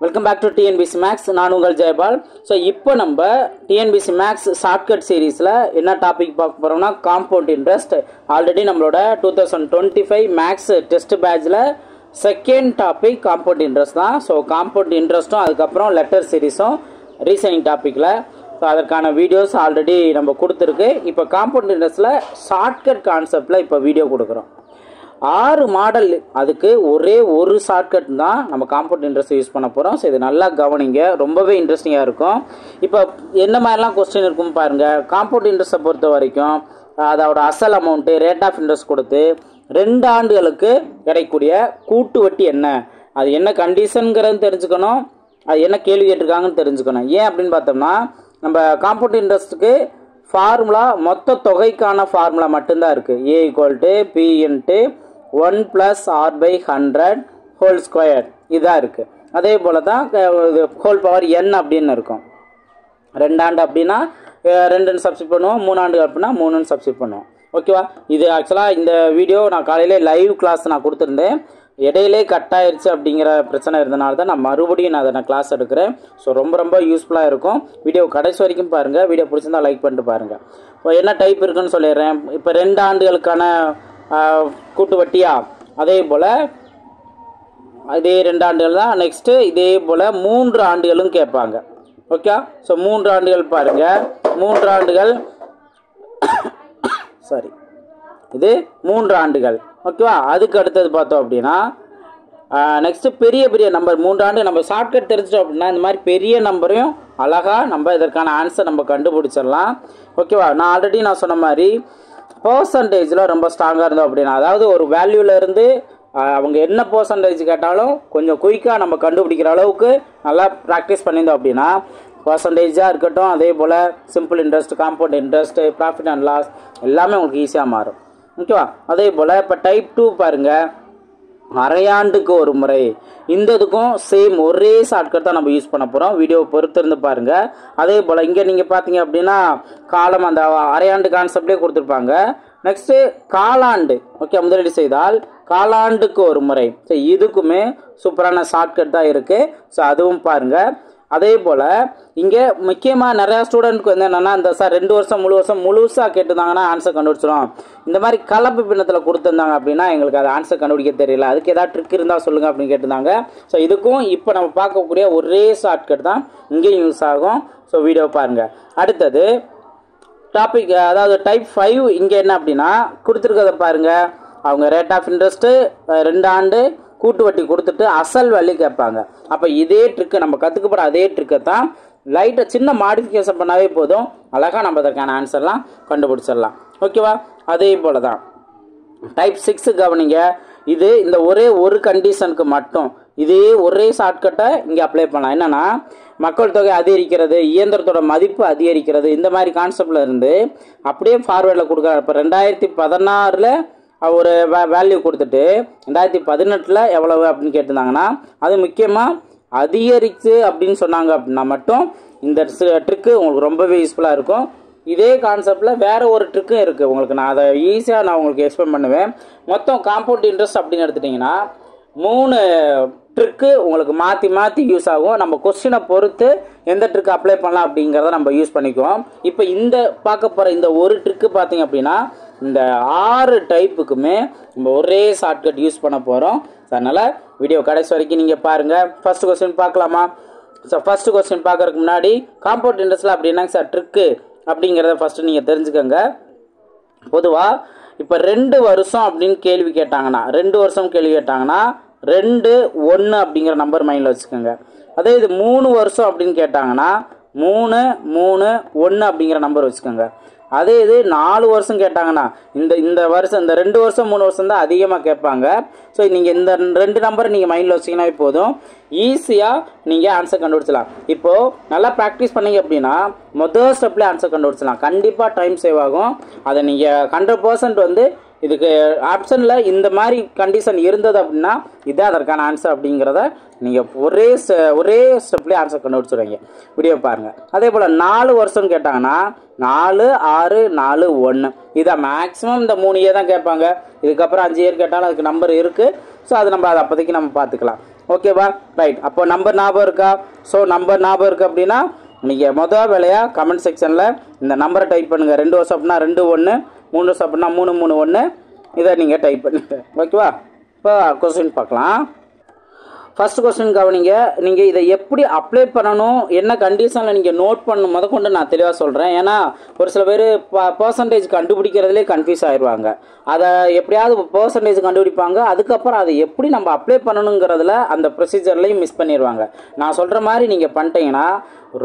Welcome back to TNPC Max. நான் உங்கள் Jayapal. So இப்போ நம்ம டிஎன்பிசி மேக்ஸ் ஷார்ட்கட் சீரீஸில் என்ன டாபிக் பார்க்க போகிறோம்னா காம்பவுண்ட் இன்ட்ரெஸ்ட். ஆல்ரெடி நம்மளோட 2025 மேக்ஸ் டெஸ்ட் பேட்சில் செகண்ட் டாபிக் காம்பவுண்ட் இன்ட்ரெஸ்ட் தான். ஸோ காம்பவுண்ட் இன்ட்ரெஸ்ட்டும் அதுக்கப்புறம் லெட்டர் சீரீஸும் ரீசனிங் டாப்பிக்கில் ஸோ அதற்கான வீடியோஸ் ஆல்ரெடி நம்ம கொடுத்துருக்கு. இப்போ காம்பவுண்ட் இன்ட்ரெஸ்ட்டில் ஷார்ட்கட் கான்செப்டில் இப்போ வீடியோ கொடுக்குறோம். 6 மாடல், அதுக்கு ஒரே ஒரு ஷார்ட்கட் தான் நம்ம காம்பவுண்ட் இன்ட்ரெஸ்ட் யூஸ் பண்ண போகிறோம். ஸோ இது நல்லா கவனிங்க, ரொம்பவே இன்ட்ரெஸ்டிங்காக இருக்கும். இப்போ என்ன மாதிரிலாம் கொஸ்டின் இருக்கும் பாருங்கள். காம்பவுண்ட் இன்ட்ரெஸ்ட்டை பொறுத்த வரைக்கும் அதோட அசல் அமௌண்ட்டு, ரேட் ஆஃப் இன்ட்ரெஸ்ட் கொடுத்து 2 ஆண்டுகளுக்கு கிடைக்கக்கூடிய கூட்டு வட்டி என்ன, அது என்ன கண்டிஷனுங்கிறது தெரிஞ்சுக்கணும், அது என்ன கேள்வி கேட்டிருக்காங்கன்னு தெரிஞ்சுக்கணும். ஏன் அப்படின்னு பார்த்தோம்னா நம்ம காம்பவுண்ட் இன்ட்ரெஸ்ட்டுக்கு ஃபார்முலா மொத்த தொகைக்கான ஃபார்முலா மட்டும்தான் இருக்குது. A = P × 1 + R/100 whole square இதாக இருக்குது. அதே போல் தான் ஹோல் பவர் n அப்படின்னு இருக்கும். 2 ஆண்டு அப்படின்னா 2ன்னு சப்ஸ்டிட் பண்ணுவோம், 3 ஆண்டு அப்படின்னா 3ன்னு சப்ஸ்டிட் பண்ணுவோம். ஓகேவா? இது ஆக்சுவலாக இந்த வீடியோ நான் காலையிலே லைவ் கிளாஸ் நான் கொடுத்துருந்தேன். இடையிலே கட் ஆயிடுச்சு அப்படிங்கிற பிரச்சனை இருந்தனால தான் நான் மறுபடியும் அதை கிளாஸ் எடுக்கிறேன். ஸோ ரொம்ப யூஸ்ஃபுல்லாக இருக்கும். வீடியோ கடைசி வரைக்கும் பாருங்கள். வீடியோ பிடிச்சிருந்தா லைக் பண்ணிட்டு பாருங்கள். இப்போ என்ன டைப் இருக்குன்னு சொல்லிடுறேன். இப்போ 2 ஆண்டுகளுக்கான கூட்டு வட்டியா, அதே போல் இதே 2 ஆண்டுகள் தான். நெக்ஸ்ட்டு இதே போல் 3 ஆண்டுகளும் கேட்பாங்க. ஓகே? ஸோ 3 ஆண்டுகள் பாருங்கள். 3 ஆண்டுகள் சாரி, இது 3 ஆண்டுகள். ஓகேவா? அதுக்கு அடுத்தது பார்த்தோம் அப்படின்னா நெக்ஸ்ட்டு பெரிய நம்பர் 3 ஆண்டு. நம்ம ஷார்ட்கட் தெரிஞ்சிட்டோம் அப்படின்னா இந்த மாதிரி பெரிய நம்பரையும் அழகாக நம்ம இதற்கான ஆன்சர் நம்ம கண்டுபிடிச்சிடலாம். ஓகேவா? நான் ஆல்ரெடி சொன்ன மாதிரி பர்சன்டேஜில் ரொம்ப ஸ்ட்ராங்காக இருந்தோம் அப்படின்னா, அதாவது ஒரு வேல்யூலேருந்து அவங்க என்ன பர்சன்டேஜ் கேட்டாலும் கொஞ்சம் குயிக்காக நம்ம கண்டுபிடிக்கிற அளவுக்கு நல்லா ப்ராக்டிஸ் பண்ணியிருந்தோம் அப்படின்னா பர்சன்டேஜாக இருக்கட்டும், அதே போல் simple interest, compound interest, profit and loss எல்லாமே உங்களுக்கு ஈஸியாக மாறும். ஓகேவா? அதே போல் இப்போ டைப் 2 பாருங்கள், அரையாண்டுக்கு ஒரு முறை. இந்த இதுக்கும் சேம் ஒரே ஷார்ட்கட் தான் நம்ம யூஸ் பண்ண போகிறோம். வீடியோவை பொறுத்திருந்து பாருங்கள். அதே போல் இங்கே நீங்கள் பார்த்தீங்க அப்படின்னா காலம் அந்த அரையாண்டு கான்செப்டே கொடுத்துருப்பாங்க. நெக்ஸ்ட்டு காலாண்டு. ஓகே, முதலீடு செய்தால் காலாண்டுக்கு ஒரு முறை. ஸோ இதுக்குமே சூப்பரான ஷார்ட்கட் தான் இருக்குது. ஸோ அதுவும் பாருங்கள். அதே போல் இங்கே முக்கியமாக நிறையா ஸ்டூடெண்ட்க்கு வந்து என்னென்னா இந்த சார் 2 வருஷம் முழுசாக கேட்டிருந்தாங்கன்னா ஆன்சர் கண்டுபிடிச்சிடும். இந்த மாதிரி கலப்பு பின்னத்தில் கொடுத்துருந்தாங்க அப்படின்னா எங்களுக்கு அது ஆன்சர் கண்டுபிடிக்க தெரியல, அதுக்கு ஏதாவது ட்ரிக் இருந்தால் சொல்லுங்கள் அப்படின்னு கேட்டிருந்தாங்க. ஸோ இதுக்கும் இப்போ நம்ம பார்க்கக்கூடிய ஒரே ஷார்ட்கட் தான் இங்கேயும் யூஸ் ஆகும். ஸோ வீடியோ பாருங்கள். அடுத்தது டாபிக், அதாவது டைப் 5. இங்கே என்ன அப்படின்னா கொடுத்துருக்கதை பாருங்கள். அவங்க ரேட் ஆஃப் இன்ட்ரெஸ்ட்டு 2 ஆண்டு கூட்டு வட்டி கொடுத்துட்டு அசல் வேல்யூ கேட்பாங்க. அப்போ இதே ட்ரிக்கு நம்ம கற்றுக்க போகிற அதே ட்ரிக்கை தான் லைட்டாக சின்ன மாடிஃபிகேஷன் பண்ணாவே போதும், அழகாக நம்ம அதற்கான ஆன்சர்லாம் கண்டுபிடிச்சிடலாம். ஓகேவா? அதே போல் தான் டைப் 6 கவனிங்க. இது இந்த ஒரே ஒரு கண்டிஷனுக்கு மட்டும் இதே ஒரே ஷார்ட்கட்டை இங்கே அப்ளை பண்ணலாம். என்னென்னா மக்கள் தொகை அதிகரிக்கிறது, இயந்திரத்தோட மதிப்பு அதிகரிக்கிறது, இந்த மாதிரி கான்செப்டில் இருந்து அப்படியே ஃபார்வேர்டில் கொடுக்குறாரு. இப்போ 2016 ஒரு வேல்யூ கொடுத்துட்டு 2018 எவ்வளவு அப்படின்னு கேட்டிருந்தாங்கன்னா அது முக்கியமாக அதிகரிச்சு அப்படின்னு சொன்னாங்க அப்படின்னா மட்டும் இந்த ட்ரிக்கு உங்களுக்கு ரொம்பவே யூஸ்ஃபுல்லாக இருக்கும். இதே கான்செப்டில் வேறு ஒரு ட்ரிக்கும் இருக்குது உங்களுக்கு. நான் அதை ஈஸியாக உங்களுக்கு எக்ஸ்பிளைன் பண்ணுவேன். மொத்தம் காம்பவுண்ட் இன்ட்ரெஸ்ட் அப்படின்னு எடுத்துட்டிங்கன்னா 3 ட்ரிக்கு உங்களுக்கு மாற்றி யூஸ் ஆகும். நம்ம கொஸ்டினை பொறுத்து எந்த ட்ரிக்கு அப்ளை பண்ணலாம் அப்படிங்கிறத நம்ம யூஸ் பண்ணிக்குவோம். இப்போ இந்த பார்க்க போகிற இந்த ஒரு ட்ரிக்கு பார்த்தீங்க அப்படின்னா இந்த 6 டைப்புக்குமே நம்ம ஒரே ஷார்ட்கட் யூஸ் பண்ண போகிறோம். அதனால் வீடியோ கடைசி வரைக்கும் நீங்கள் பாருங்கள். ஃபர்ஸ்ட் கொஸ்டின் பார்க்கலாமா? ஸோ ஃபர்ஸ்ட் கொஸ்டின் பார்க்கறதுக்கு முன்னாடி காம்பவுண்ட் இன்ட்ரெஸ்ட்டில் அப்படின்னா சார் ட்ரிக்கு அப்படிங்கிறத ஃபஸ்ட்டு நீங்கள் தெரிஞ்சுக்கோங்க. பொதுவாக இப்போ 2 வருஷம் அப்படின்னு கேள்வி கேட்டாங்கன்னா 2 வருஷம் கேள்வி கேட்டாங்கன்னா 2, 1 அப்படிங்கிற நம்பர் மைண்டில் வச்சுக்கோங்க. அதே இது 3 வருஷம் அப்படின்னு கேட்டாங்கன்னா 3, 3, 1 அப்படிங்கிற நம்பர் வச்சுக்கோங்க. அதே இது 4 வருஷம் கேட்டாங்கன்னா இந்த வருஷம் இந்த 2 வருஷம் 3 வருஷம் தான் அதிகமாக கேட்பாங்க. ஸோ நீங்கள் இந்த 2 நம்பரை நீங்கள் மைண்டில் வச்சிங்கன்னா போதும், ஈஸியாக நீங்கள் ஆன்சர் கண்டுபிடிச்சலாம். இப்போது நல்லா ப்ராக்டிஸ் பண்ணிங்க அப்படின்னா முதல் ஸ்டெப்லேயே ஆன்சர் கண்டுபிடிச்சலாம். கண்டிப்பாக டைம் சேவ் ஆகும். அதை நீங்கள் 100% வந்து இதுக்கு ஆப்ஷனில் இந்த மாதிரி கண்டிஷன் இருந்தது அப்படின்னா இதான் அதற்கான ஆன்சர் அப்படிங்கிறத நீங்கள் ஒரே ஸ்டெப்லேயே ஆன்சர் கண்டுபிடிச்சிடுவீங்க. வீடியோ பாருங்கள். அதே போல் 4 வருஷம் கேட்டாங்கன்னா 4, 6, 4, 1 இதை மேக்ஸிமம் இந்த 3 தான் கேட்பாங்க. இதுக்கப்புறம் 5 கேட்டாலும் அதுக்கு நம்பர் இருக்குது. ஸோ அது நம்ம அப்போதைக்கு நம்ம பார்த்துக்கலாம். ஓகேவா? ரைட். அப்போ நம்பர் ஞாபகம் இருக்கா? ஸோ நம்பர் ஞாபகம் இருக்குது அப்படின்னா நீங்கள் மொதல் வேலையாக கமெண்ட் செக்ஷனில் இந்த நம்பரை டைப் பண்ணுங்கள். 2 வருஷம் அப்படின்னா 2 1, 3 வருஷம் அப்படின்னா 3 3 1, இதை நீங்கள் டைப் பண்ணுங்கள். ஓகேவா? இப்போ கொஸ்டின் பார்க்கலாம். ஃபர்ஸ்ட் கொஸ்டின் கவனிங்க. நீங்கள் இதை எப்படி அப்ளை பண்ணணும், என்ன கண்டிஷனில் நீங்கள் நோட் பண்ணணும் முதற்கொண்டு நான் தெளிவாக சொல்கிறேன். ஏன்னா ஒரு சில பேர் பர்சன்டேஜ் கண்டுபிடிக்கிறதுலே கன்ஃபியூஸ் ஆயிடுவாங்க. அதை எப்படியாவது பர்சன்டேஜ் கண்டுபிடிப்பாங்க, அதுக்கப்புறம் அதை எப்படி நம்ம அப்ளை பண்ணணுங்கிறதுல அந்த ப்ரொசீஜர்லையும் மிஸ் பண்ணிடுவாங்க. நான் சொல்கிற மாதிரி நீங்கள் பண்ணிட்டீங்கன்னா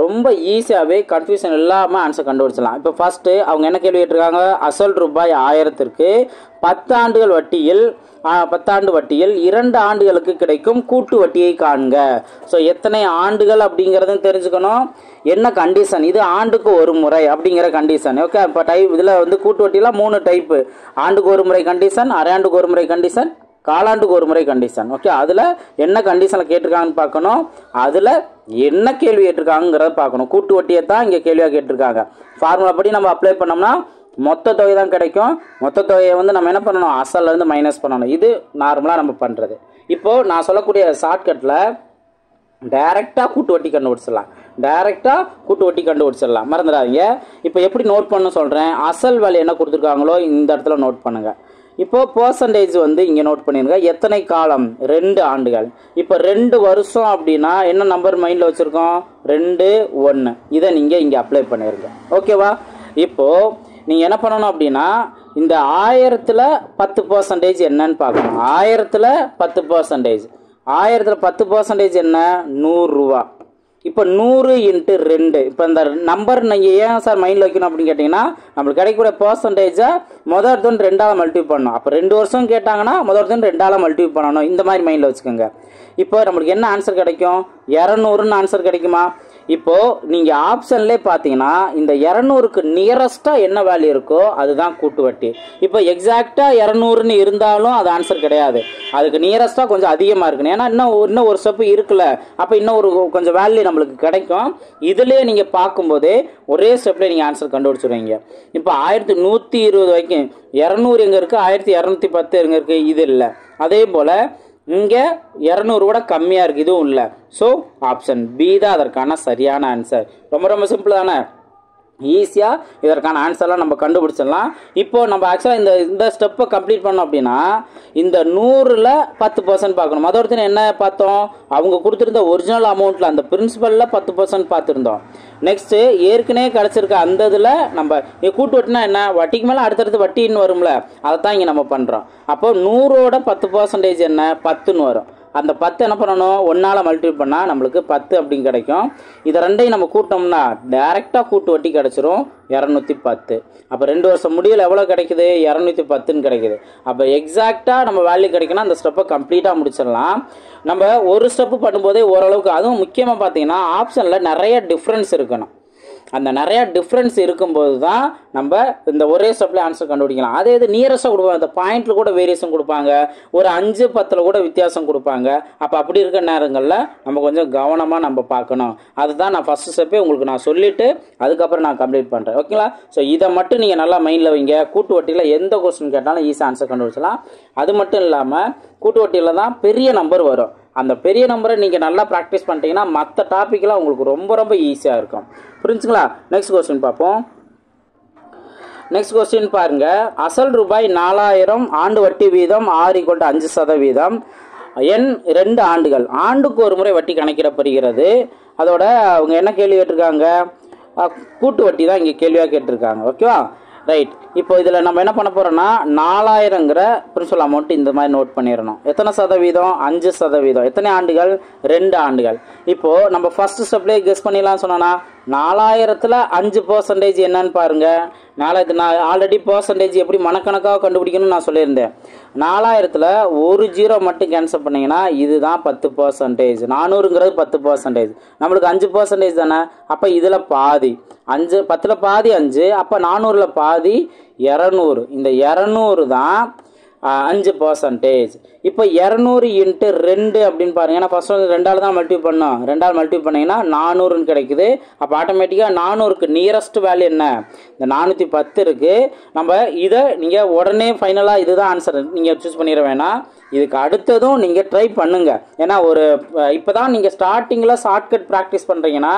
ரொம்ப ஈஸியாகவே கன்ஃபியூஷன் இல்லாமல் ஆன்சர் கண்டுபிடிச்சலாம். இப்போ ஃபஸ்ட்டு அவங்க என்ன கேள்வி கேட்டிருக்காங்க, அசல் ரூபாய் 1000க்கு 10 ஆண்டுகள் வட்டியில் 10 ஆண்டு வட்டியில் 2 ஆண்டுகளுக்கு கிடைக்கும் கூட்டு வட்டியை காண்க. ஸோ எத்தனை ஆண்டுகள் அப்படிங்கிறதும் தெரிஞ்சுக்கணும். என்ன கண்டிஷன், இது ஆண்டுக்கு ஒரு முறை அப்படிங்கிற கண்டிஷன். ஓகே, இப்போ இதில் வந்து கூட்டு வட்டியில் 3 டைப்பு. ஆண்டுக்கு ஒரு முறை கண்டிஷன், அரையாண்டுக்கு ஒரு முறை கண்டிஷன், காலாண்டுக்கு ஒரு முறை கண்டிஷன். ஓகே, அதில் என்ன கண்டிஷனில் கேட்டிருக்காங்கன்னு பார்க்கணும், அதில் என்ன கேள்வி கேட்டிருக்காங்கிறத பார்க்கணும். கூட்டு வட்டியை தான் இங்கே கேள்வியாக கேட்டிருக்காங்க. ஃபார்முலா படி நம்ம அப்ளை பண்ணோம்னா மொத்த தொகை தான் கிடைக்கும். மொத்த தொகையை வந்து நம்ம என்ன பண்ணணும், அசல்லேருந்து மைனஸ் பண்ணணும். இது நார்மலாக நம்ம பண்ணுறது. இப்போது நான் சொல்லக்கூடிய ஷார்ட்கட்டில் டைரெக்டாக கூட்டு வட்டி கண்டுபிடிச்சிடலாம். மறந்துடாதீங்க. இப்போ எப்படி நோட் பண்ண சொல்கிறேன், அசல் வேல்யூ என்ன கொடுத்துருக்காங்களோ இந்த இடத்துல நோட் பண்ணுங்கள். இப்போ பர்சன்டேஜ் வந்து இங்கே நோட் பண்ணிருங்க. எத்தனை காலம், 2 ஆண்டுகள். இப்போ 2 வருஷம் அப்படின்னா என்ன நம்பர் மைண்டில் வச்சுருக்கோம், 2 1. இதை நீங்கள் இங்கே அப்ளை பண்ணிடுங்க. ஓகேவா? இப்போது நீங்கள் என்ன பண்ணணும் அப்படின்னா இந்த 1000ல் 10% என்னன்னு பார்க்கணும். 1000ல் 10%, 1000ல் 10% என்ன, 100 ரூபா. இப்போ 100 × 2. இப்போ இந்த நம்பர் நீங்கள் ஏன் சார் மைண்டில் வைக்கணும் அப்படின்னு கேட்டிங்கன்னா நம்மளுக்கு கிடைக்கக்கூடிய பர்சன்டேஜை முதல் இடத்துல 2ஆல் மல்டிப்ளை பண்ணணும். அப்போ 2 வருஷம் கேட்டாங்கன்னா முதல் இடத்துல 2ஆல் மல்டிப்ளை பண்ணணும். இந்த மாதிரி மைண்டில் வச்சுக்கோங்க. இப்போ நம்மளுக்கு என்ன ஆன்சர் கிடைக்கும், 200ன்னு ஆன்சர் கிடைக்குமா? இப்போது நீங்கள் ஆப்ஷன்லேயே பார்த்தீங்கன்னா இந்த 200க்கு நியரஸ்ட்டாக என்ன வேல்யூ இருக்கோ அதுதான் கூட்டு வட்டி. இப்போ எக்ஸாக்டாக 200ன்னு இருந்தாலும் அது ஆன்சர் கிடையாது. அதுக்கு நியரஸ்ட்டாக கொஞ்சம் அதிகமாக இருக்கணும். ஏன்னா இன்னும் ஒரு ஸ்டெப்பு இருக்குல்ல, அப்போ இன்னும் கொஞ்சம் வேல்யூ நம்மளுக்கு கிடைக்கும். இதுலேயே நீங்கள் பார்க்கும்போதே ஒரே ஸ்டெப்லேயே நீங்கள் ஆன்சர் கண்டுபிடிச்சிடுவீங்க. இப்போ 1120 வரைக்கும் 200 எங்கே இருக்குது, 1210 எங்கே இருக்குது, இது இல்லை. அதே போல் இங்கே 200 கூட கம்மியாக இருக்குது, இதுவும் இல்லை. ஸோ ஆப்ஷன் பி தான் அதற்கான சரியான ஆன்சர். ரொம்ப ரொம்ப சிம்பிள் தானே, ஈஸியாக இதற்கான ஆன்சர்லாம் நம்ம கண்டுபிடிச்சிடலாம். இப்போது நம்ம ஆக்சுவலாக இந்த ஸ்டெப்பை கம்ப்ளீட் பண்ணோம் அப்படின்னா இந்த 100ல் 10% பார்க்கணும். மொதல் என்ன பார்த்தோம், அவங்க கொடுத்துருந்த ஒரிஜினல் அமௌண்ட்டில் அந்த பிரின்சிபலில் 10% பார்த்துருந்தோம். நெக்ஸ்ட்டு ஏற்கனவே கிடச்சிருக்க அந்த இதில் நம்ம கூட்டு வட்டினா என்ன, வட்டிக்கு மேலே அடுத்தடுத்து வட்டின்னு வரும்ல, அதை தான் இங்கே நம்ம பண்ணுறோம். அப்போ 100ஓட 10% என்ன, 10ன்னு வரும். அந்த 10 என்ன பண்ணணும், 1ஆல் மல்டிப்ளை பண்ணால் நம்மளுக்கு 10 அப்படின்னு கிடைக்கும். இதை ரெண்டையும் நம்ம கூட்டோம்னா டைரெக்டாக கூட்டு வட்டி கிடச்சிரும் 210. அப்போ 2 வருஷம் முடியல எவ்வளோ கிடைக்குது, 210ன்னு கிடைக்குது. அப்போ எக்ஸாக்டாக நம்ம வேல்யூ கிடைக்கணும். அந்த ஸ்டெப்பை கம்ப்ளீட்டாக முடிச்சிடலாம். நம்ம ஒரு ஸ்டெப்பு பண்ணும்போதே ஓரளவுக்கு, அதுவும் முக்கியமாக பார்த்தீங்கன்னா ஆப்ஷனில் நிறைய டிஃப்ரென்ஸ் இருக்கணும். அந்த நிறையா டிஃப்ரென்ஸ் இருக்கும்போது தான் நம்ம இந்த ஒரே ஸ்டெப்பில் ஆன்சர் கண்டுபிடிக்கலாம். அதே இது நியரஸ்ட்டாக கொடுப்பாங்க, அந்த பாயிண்டில் கூட வேரியேஷன் கொடுப்பாங்க, ஒரு 5 10 கூட வித்தியாசம் கொடுப்பாங்க. அப்போ அப்படி இருக்கிற நேரங்களில் நம்ம கொஞ்சம் கவனமாக நம்ம பார்க்கணும். அதுதான் நான் ஃபஸ்ட்டு ஸ்டெப்பே உங்களுக்கு நான் சொல்லிவிட்டு அதுக்கப்புறம் நான் கம்ப்ளீட் பண்ணுறேன். ஓகேங்களா? ஸோ இதை மட்டும் நீங்கள் நல்லா மைண்டில் வைங்க. கூட்டு வட்டியில் எந்த கொஸ்டின் கேட்டாலும் ஈஸியாக ஆன்சர் கண்டுபிடிச்சலாம். அது மட்டும் இல்லாமல் கூட்டு வட்டியில் தான் பெரிய நம்பர் வரும். அந்த பெரிய நம்பரை நீங்கள் நல்லா ப்ராக்டிஸ் பண்ணிட்டீங்கன்னா மற்ற டாப்பிக்கெலாம் உங்களுக்கு ரொம்ப ரொம்ப ஈஸியாக இருக்கும். புரிஞ்சுங்களா? நெக்ஸ்ட் கொஸ்டின் பார்ப்போம். நெக்ஸ்ட் கொஸ்டின் பாருங்கள். அசல் ரூபாய் 4000, ஆண்டு வட்டி வீதம் 6 = 5%, எண் 2 ஆண்டுகள். ஆண்டுக்கு ஒரு முறை வட்டி கணக்கிடப்படுகிறது. அதோட அவங்க என்ன கேள்வி கேட்டிருக்காங்க, கூட்டு வட்டி தான் இங்கே கேள்வியாக கேட்டிருக்காங்க. ஓகேவா? ரைட். இப்போ இதில் நம்ம என்ன பண்ண போகிறோம்னா 4000ங்கிற பிரின்சிபல் அமௌண்ட் இந்த மாதிரி நோட் பண்ணிடணும். எத்தனை சதவீதம், 5%. எத்தனை ஆண்டுகள், 2 ஆண்டுகள். இப்போது நம்ம ஃபஸ்ட்டு ஸ்டெப்லேயே கெஸ் பண்ணிடலாம். சொன்னோன்னா 4000ல் 5% என்னன்னு பாருங்கள். நான் ஆல்ரெடி பர்சன்டேஜ் எப்படி மனக்கணக்காக கண்டுபிடிக்கணும்னு நான் சொல்லியிருந்தேன். 4000ல் ஒரு 0 மட்டும் கேன்சல் பண்ணிங்கன்னா இதுதான் 10%. 400ங்கிறது 10%, நம்மளுக்கு 5% தானே. அப்போ இதில் பாதி 5, 10ல் பாதி 5, அப்போ 400ல் பாதி 200. இந்த 200 தான் 5%. இப்போ 200 × 2 அப்படின்னு பாருங்க. ஏன்னா ஃபர்ஸ்ட் வந்து 2ஆல் தான் மல்டிப்ளை பண்ணோம். 2ஆல் மல்டிப்ளை பண்ணிங்கன்னா 400ன்னு கிடைக்குது. அப்போ ஆட்டோமேட்டிக்காக 400க்கு நியரஸ்ட் வேல்யூ என்ன? இந்த 410 இருக்குது. நம்ம இதை நீங்கள் உடனே ஃபைனலாக இதுதான் ஆன்சர் நீங்கள் சூஸ் பண்ணிட வேணாம். இதுக்கு அடுத்ததும் நீங்கள் ட்ரை பண்ணுங்கள். ஏன்னா ஒரு இப்போ தான் நீங்கள் ஸ்டார்டிங்கில் ஷார்ட்கட் ப்ராக்டிஸ் பண்ணுறீங்கன்னா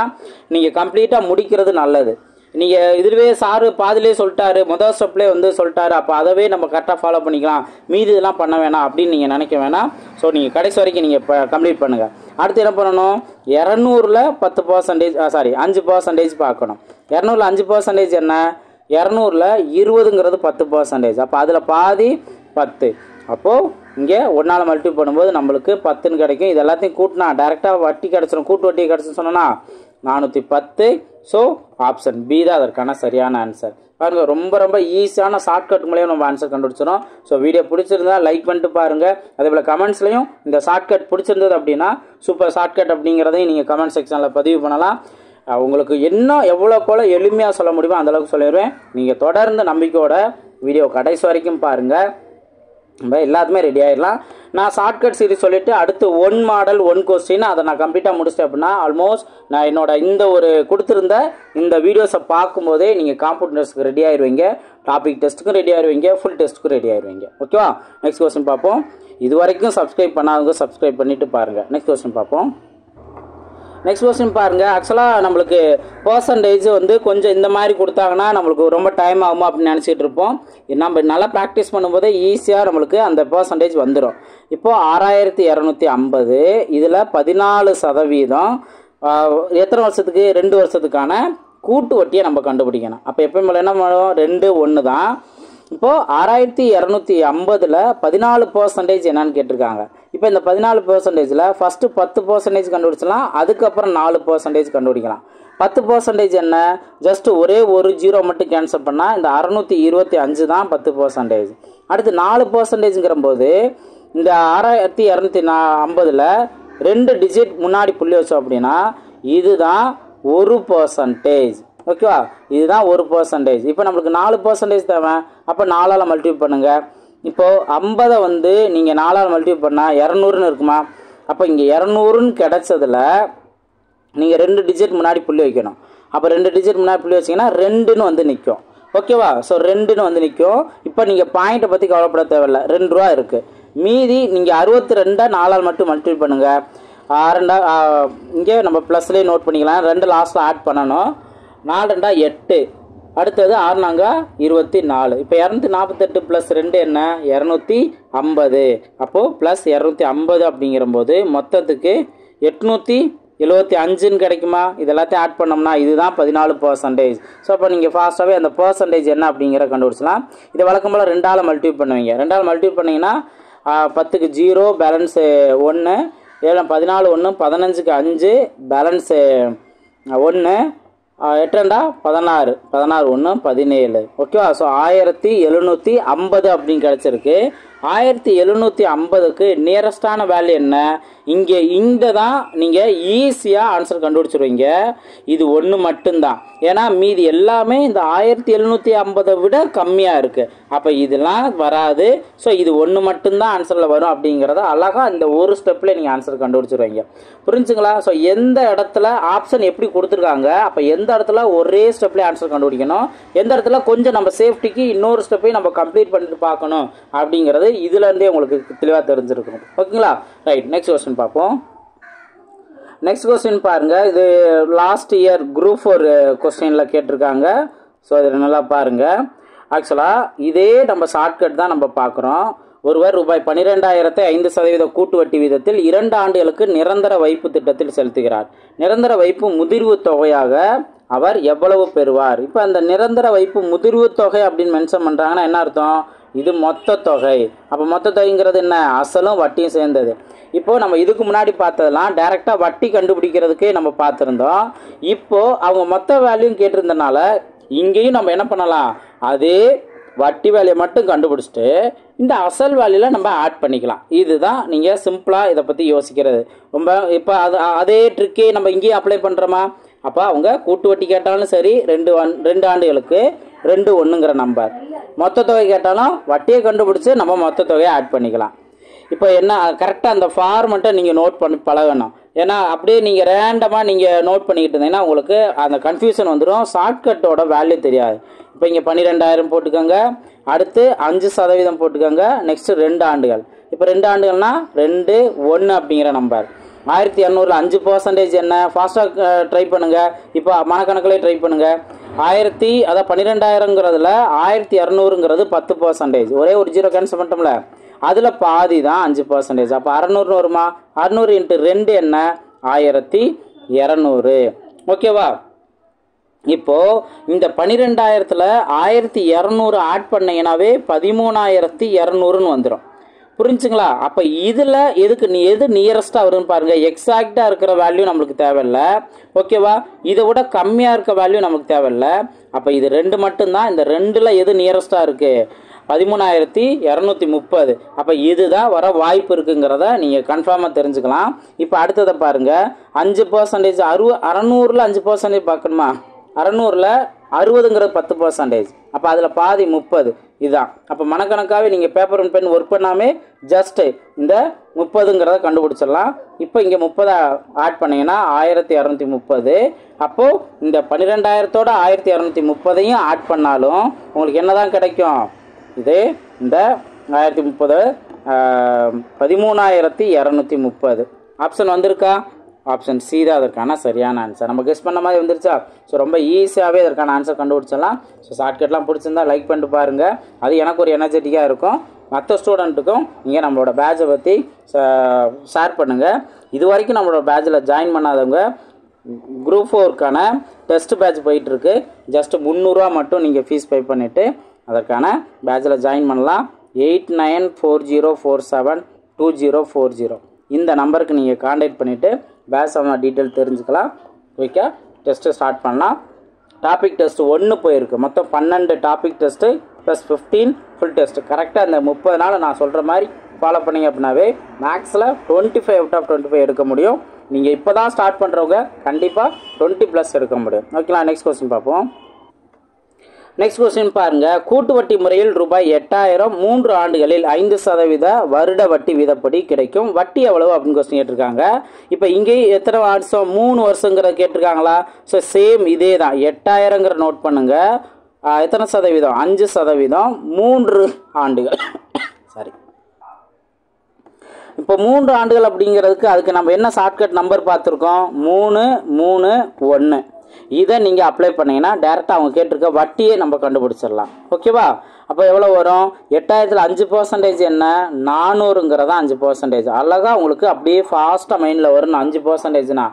நீங்கள் கம்ப்ளீட்டாக முடிக்கிறது நல்லது. நீங்கள் இதுவே சாரு பாதிலே சொல்லிட்டாரு, முதல் ஸ்டெப்லேயே வந்து சொல்லிட்டாரு, அப்போ அதவே நம்ம கரெக்டாக ஃபாலோ பண்ணிக்கலாம், மீதி இதெல்லாம் பண்ண வேணாம் அப்படின்னு நீங்கள் நினைக்க வேணாம். ஸோ நீங்கள் கடைசி வரைக்கும் நீங்கள் இப்போ கம்ப்ளீட் பண்ணுங்கள். அடுத்து என்ன பண்ணணும்? 200ல் 10%, 5% பார்க்கணும். 200ல் 5% என்ன? 200ல் 20ங்கிறது 10%. அப்போ அதில் பாதி 10. அப்போது இங்கே 1ஆல் மல்டிப்ளை பண்ணும்போது நம்மளுக்கு 10ன்னு கிடைக்கும். இது எல்லாத்தையும் கூட்டினா டேரெக்டாக வட்டி கிடச்சிடும், கூட்டு வட்டி கிடச்சின்னு சொன்னோன்னா 410. ஸோ ஆப்ஷன் பி தான் அதற்கான சரியான ஆன்சர். பாருங்கள், ரொம்ப ரொம்ப ஈஸியான ஷார்ட்கட் மூலியம் நம்ம ஆன்சர் கண்டுபிடிச்சிடும். ஸோ வீடியோ பிடிச்சிருந்தா லைக் பண்ணிட்டு பாருங்கள். அதேபோல் கமெண்ட்ஸ்லையும் இந்த ஷார்ட்கட் பிடிச்சிருந்தது அப்படின்னா சூப்பர் ஷார்ட்கட் அப்படிங்கிறதையும் நீங்கள் கமெண்ட் செக்ஷனில் பதிவு பண்ணலாம். உங்களுக்கு இன்னும் எவ்வளோக்கோல எளிமையாக சொல்ல முடியுமோ அந்தளவுக்கு சொல்லிடுவேன். நீங்கள் தொடர்ந்து நம்பிக்கையோட வீடியோ கடைசி வரைக்கும் பாருங்கள். நம்ம எல்லாத்துமே ரெடி ஆகிடலாம். நான் ஷார்ட்கட் சீரிஸ் சொல்லிவிட்டு அடுத்து 1 மாடல் 1 கொஸ்டின் அதை நான் கம்ப்ளீட்டாக முடிச்சிட்டேன் அப்படின்னா ஆல்மோஸ்ட் நான் என்னோட இந்த ஒரு கொடுத்துருந்த இந்த வீடியோஸை பார்க்கும்போதே நீங்கள் காம்பவுண்ட் டெஸ்ட்டுக்கு ரெடி ஆயிடுவீங்க, டாபிக் டெஸ்ட்டுக்கும் ரெடி ஆயிடுவீங்க, ஃபுல் டெஸ்ட்டுக்கும் ரெடி ஆயிடுவீங்க. ஓகேவா? நெக்ஸ்ட் கொஸ்டின் பார்ப்போம். இது வரைக்கும் சப்ஸ்கிரைப் பண்ணாதவங்க சப்ஸ்கிரைப் பண்ணிவிட்டு பாருங்கள். நெக்ஸ்ட் கொஸ்டின் பார்ப்போம். நெக்ஸ்ட் கொஸ்டின் பாருங்கள். ஆக்சுவலாக நம்மளுக்கு பர்சன்டேஜ் வந்து கொஞ்சம் இந்த மாதிரி கொடுத்தாங்கன்னா நம்மளுக்கு ரொம்ப டைம் ஆகுமா அப்படின்னு நினச்சிட்டு இருப்போம். நம்ம நல்லா ப்ராக்டிஸ் பண்ணும்போதே ஈஸியாக நம்மளுக்கு அந்த பர்சன்டேஜ் வந்துடும். இப்போது 6250 இதில் 14% எத்தனை வருஷத்துக்கு? 2 வருஷத்துக்கான கூட்டு வட்டியை நம்ம கண்டுபிடிக்கணும். அப்போ எப்பயும் என்ன பண்ணுவோம்? 2 1 தான். இப்போது 6250ல் 14% என்னன்னு கேட்டிருக்காங்க. இப்போ இந்த 14%ல் ஃபஸ்ட்டு 10% கண்டுபிடிச்சலாம், அதுக்கப்புறம் 4% கண்டுபிடிக்கலாம். 10% என்ன? ஜஸ்ட் ஒரே ஒரு 0 மட்டும் கேன்சல் பண்ணால் இந்த 625 தான் 10%. அடுத்து 4%ங்கிற போது இந்த 6250ல் 2 டிஜிட் முன்னாடி புள்ளி வச்சோம் அப்படின்னா இதுதான் 1%. ஓகேவா? இதுதான் 1%. இப்போ நம்மளுக்கு 4% தேவை. அப்போ 4ஆல் மல்டிப்ளை பண்ணுங்கள். இப்போது 50 வந்து நீங்கள் 4ஆல் மல்டிப்ளை பண்ணால் 200ன்னு இருக்குமா? அப்போ இங்கே 200ன்னு கிடச்சதில் நீங்கள் 2 டிஜிட் முன்னாடி புள்ளி வைக்கணும். அப்போ 2 டிஜிட் முன்னாடி புள்ளி வச்சிங்கன்னா 2ன்னு வந்து நிற்கும். ஓகேவா? ஸோ 2ன்னு வந்து நிற்கும். இப்போ நீங்கள் பாயிண்ட்டை பற்றி கவலைப்பட தேவையில்லை, 2 ரூபா இருக்குது. மீதி நீங்கள் 62 4ஆல் மட்டும் மல்டிப்ளை பண்ணுங்கள். 2 இங்கே நம்ம ப்ளஸ்லேயே நோட் பண்ணிக்கலாம். 2 லாஸ்ட்டில் ஆட் பண்ணணும். 4 2 8. அடுத்தது 6 4 24. இப்போ 248 + 2 என்ன? 250. அப்போது ப்ளஸ் 250 அப்படிங்கிற போது மொத்தத்துக்கு 875ன்னு கிடைக்குமா? இது எல்லாத்தையும் ஆட் பண்ணோம்னா இதுதான் 14%. ஸோ அப்போ நீங்கள் ஃபாஸ்ட்டாகவே அந்த பர்சன்டேஜ் என்ன அப்படிங்கிற கண்டுபிடிச்சலாம். இதை வழக்கம் போல் 2ஆல் மல்டிப்ளை பண்ணுவீங்க. 2ஆல் மல்டிப்ளை பண்ணிங்கன்னா 10க்கு 0 பேலன்ஸு 1, 7 14 1 15க்கு 5 பேலன்ஸு 1, 8 2 16 16 1 17. ஓகேவா? ஸோ 1750 அப்படின்னு கிடச்சிருக்கு. 1750க்கு நியரஸ்டான வேல்யூ என்ன? இங்கே இந்த தான் நீங்கள் ஈஸியாக ஆன்சர் கண்டுபிடிச்சிருவீங்க. இது 1 மட்டும்தான். ஏன்னா மீதி எல்லாமே இந்த 1750 விட கம்மியாக இருக்குது. அப்போ இதெல்லாம் வராது. ஸோ இது 1 மட்டும்தான் ஆன்சரில் வரும் அப்படிங்கிறத அழகாக இந்த ஒரு ஸ்டெப்பில் நீங்கள் ஆன்சர் கண்டுபிடிச்சிருவீங்க. புரிஞ்சுங்களா? ஸோ எந்த இடத்துல ஆப்ஷன் எப்படி கொடுத்துருக்காங்க, அப்போ எந்த இடத்துல ஒரே ஸ்டெப்லேயே ஆன்சர் கண்டுபிடிக்கணும், எந்த இடத்துல கொஞ்சம் நம்ம சேஃப்டிக்கு இன்னொரு ஸ்டெப்பையும் நம்ம கம்ப்ளீட் பண்ணிட்டு பார்க்கணும் அப்படிங்கிறது இதுலேருந்தே உங்களுக்கு தெளிவாக தெரிஞ்சிருக்கணும். ஓகேங்களா? ரைட், நெக்ஸ்ட் கொஸ்டின் பார்ப்போம். நெக்ஸ்ட் கொஸ்டின் பாருங்கள். இது லாஸ்ட் இயர் குரூப் 4 கொஸ்டினில் கேட்டிருக்காங்க. ஸோ இதில் நல்லா பாருங்கள். ஆக்சுவலாக இதே நம்ம ஷார்ட்கட் தான் நம்ம பார்க்குறோம். ஒருவர் ரூபாய் 12,000 5% கூட்டு வட்டி வீதத்தில் 2 ஆண்டுகளுக்கு நிரந்தர வைப்பு திட்டத்தில் செலுத்துகிறார். நிரந்தர வைப்பு முதிர்வு தொகையாக அவர் எவ்வளவு பெறுவார்? இப்போ அந்த நிரந்தர வைப்பு முதிர்வு தொகை அப்படின்னு மென்ஷன் பண்ணுறாங்கன்னா என்ன அர்த்தம்? இது மொத்த தொகை. அப்போ மொத்த தொகைங்கிறது என்ன? அசலும் வட்டியும் சேர்ந்தது. இப்போது நம்ம இதுக்கு முன்னாடி பார்த்ததெல்லாம் டைரெக்டாக வட்டி கண்டுபிடிக்கிறதுக்கே நம்ம பார்த்துருந்தோம். இப்போது அவங்க மொத்த வேல்யூன்னு கேட்டிருந்தனால இங்கேயும் நம்ம என்ன பண்ணலாம்? அதே வட்டி வேலையை மட்டும் கண்டுபிடிச்சிட்டு இந்த அசல் வேலையில் நம்ம ஆட் பண்ணிக்கலாம். இதுதான் நீங்கள் சிம்பிளாக இதை பற்றி யோசிக்கிறது. ரொம்ப இப்போ அதே ட்ரிக்கே நம்ம இங்கேயும் அப்ளை பண்ணுறோமா? அப்போ அவங்க கூட்டு வட்டி கேட்டாலும் சரி 2 ஆண்டுகளுக்கு 21ங்கிற நம்பர். மொத்த தொகை கேட்டாலும் வட்டியை கண்டுபிடிச்சி நம்ம மொத்த தொகையை ஆட் பண்ணிக்கலாம். இப்போ என்ன கரெக்டாக அந்த ஃபார்மெட்டை நீங்கள் நோட் பண்ணி பழகணும். ஏன்னா அப்படியே நீங்கள் ரேண்டமாக நீங்கள் நோட் பண்ணிக்கிட்டு இருந்தீங்கன்னா உங்களுக்கு அந்த கன்ஃபியூஷன் வந்துடும், ஷார்ட்கட்டோட வேல்யூ தெரியாது. இப்போ இங்கே 12,000 போட்டுக்கோங்க, அடுத்து 5% போட்டுக்கோங்க, நெக்ஸ்ட்டு 2 ஆண்டுகள். இப்போ 2 ஆண்டுகள்னா 2, 1 அப்படிங்கிற நம்பர். 1200ல் 5% என்ன? ஃபாஸ்ட்டாக ட்ரை பண்ணுங்கள். இப்போ மனக்கணக்கிலே ட்ரை பண்ணுங்கள். 12,000ங்கிறதுல 1200ங்கிறது 10%. ஒரே ஒரு 0 கேன்சல் பண்ணிட்டோம்ல, அதில் பாதி தான் 5%. அப்போ 600 வருமா? 600 × 2 என்ன? 1200. ஓகேவா? இப்போது இந்த 12,000ல் 1200 ஆட் பண்ணிங்கனாவே 13,200ன்னு வந்துடும். புரிஞ்சுங்களா? அப்போ இதில் எது நியரஸ்ட்டாக வருதுன்னு பாருங்கள். எக்ஸாக்டாக இருக்கிற வேல்யூ நம்மளுக்கு தேவையில்லை. ஓகேவா? இதை விட கம்மியாக இருக்க வேல்யூ நமக்கு தேவையில்லை. அப்போ இது 2 மட்டும்தான். இந்த 2ல் எது நியரஸ்ட்டாக இருக்குது? 13,230. அப்போ இதுதான் வர வாய்ப்பு இருக்குங்கிறத நீங்கள் கன்ஃபார்மாக தெரிஞ்சுக்கலாம். இப்போ அடுத்ததை பாருங்கள். 5% 600ல் 5% பார்க்கணுமா? 600ல் 60ங்கிறது 10%. அப்போ அதில் பாதி 30. இதுதான். அப்போ மனக்கணக்காகவே நீங்கள் பேப்பர் அண்ட் பென் ஒர்க் பண்ணாமே ஜஸ்ட்டு இந்த 30ங்கிறத கண்டுபிடிச்சிடலாம். இப்போ இங்கே 30 ஆட் பண்ணிங்கன்னா 1230. அப்போது இந்த 12,000தோட 1230ஐயும் ஆட் பண்ணாலும் உங்களுக்கு என்ன தான் கிடைக்கும்? இது இந்த 1030 13,230. ஆப்ஷன் வந்திருக்கா? ஆப்ஷன் சி தான் அதற்கான சரியான ஆன்சர். நம்ம கெஸ் பண்ண மாதிரி வந்துருச்சா? ஸோ ரொம்ப ஈஸியாகவே இதற்கான ஆன்சர் கண்டுபிடிச்சிடலாம். ஸோ ஷார்ட்கட்லாம் பிடிச்சிருந்தா லைக் பண்ணிட்டு பாருங்கள். அது எனக்கு ஒரு எனர்ஜெட்டிக்காக இருக்கும். மற்ற ஸ்டூடெண்ட்டுக்கும் நீங்கள் நம்மளோட பேட்சை பற்றி ஷேர் பண்ணுங்கள். இது வரைக்கும் நம்மளோட பேட்சில் ஜாயின் பண்ணாதவங்க குரூப் 4க்கான டெஸ்ட் பேட்ச் போயிட்டுருக்கு. ஜஸ்ட்டு 300 ரூபா மட்டும் நீங்கள் ஃபீஸ் பே பண்ணிவிட்டு அதற்கான பேட்சில் ஜாயின் பண்ணலாம். 8940472040 இந்த நம்பருக்கு நீங்கள் கான்டாக்ட் பண்ணிவிட்டு பேட்ச் டீட்டெயில் தெரிஞ்சுக்கலாம். ஓகே, டெஸ்ட்டு ஸ்டார்ட் பண்ணலாம். டாபிக் டெஸ்ட்டு 1 போயிருக்கு. மொத்தம் 12 topic test plus 15 full test. கரெக்டாக இந்த 30 நாள் நான் சொல்கிற மாதிரி ஃபாலோ பண்ணிங்க அப்படின்னாவே மேக்ஸில் 25 out of 25 எடுக்க முடியும். நீங்கள் இப்போ தான் ஸ்டார்ட் பண்ணுறவங்க கண்டிப்பாக 20+ எடுக்க முடியும். ஓகேங்களா? நெக்ஸ்ட் கொஸ்டின் பார்ப்போம். நெக்ஸ்ட் கொஸ்டின் பாருங்கள். கூட்டு வட்டி முறையில் ரூபாய் 8,000 3 ஆண்டுகளில் 5% வருட வட்டி வீதப்படி கிடைக்கும். வட்டி எவ்வளவு அப்படின்னு கொஸ்டின் கேட்டிருக்காங்க. இப்போ இங்கேயும் எத்தனை வருஷம்? 3 வருஷங்கிறத கேட்டிருக்காங்களா? ஸோ சேம் இதே தான். 8,000ங்கிற நோட் பண்ணுங்க. எத்தனை சதவீதம்? 5%. 3 ஆண்டுகள். சாரி, இப்போ 3 ஆண்டுகள் அப்படிங்கிறதுக்கு அதுக்கு நம்ம என்ன ஷார்ட்கட் நம்பர் பார்த்துருக்கோம்? 3, 3, 1. இதை நீங்கள் அப்ளை பண்ணிங்கன்னா டேரெக்டாக அவங்க கேட்டிருக்க வட்டியை நம்ம கண்டுபிடிச்சிடலாம். ஓகேவா? அப்போ எவ்வளோ வரும்? 8,000ல் 5% என்ன? 400ங்கிறதா 5%. அழகாக உங்களுக்கு அப்படியே ஃபாஸ்ட்டாக மைண்டில் வரும். 5%னா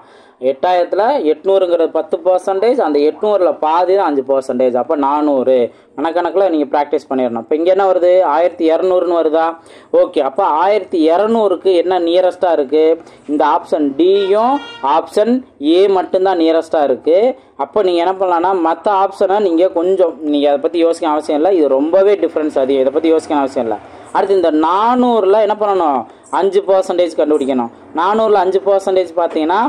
8,000ல் 800ங்கிறது 10%. அந்த 800ல் பாதி தான் 5%. அப்போ 400 கணக்கில் நீங்கள் ப்ராக்டிஸ் பண்ணிடணும். இப்போ இங்கே என்ன வருது? 1200ன்னு வருதா? ஓகே, அப்போ 1200க்கு என்ன நியரஸ்ட்டாக இருக்குது? இந்த ஆப்ஷன் டியும் ஆப்ஷன் ஏ மட்டும்தான் நியரஸ்ட்டாக இருக்குது. அப்போ நீங்கள் என்ன பண்ணலான்னா மற்ற ஆப்ஷனை நீங்கள் கொஞ்சம் நீங்கள் அதை பற்றி யோசிக்க அவசியம் இல்லை. இது ரொம்பவே டிஃப்ரென்ஸ் அதிகம். இதை பற்றி யோசிக்க அவசியம் இல்லை. அடுத்து இந்த 400ல் என்ன பண்ணணும்? 5% கண்டுபிடிக்கணும். 400ல் 5% பார்த்தீங்கன்னா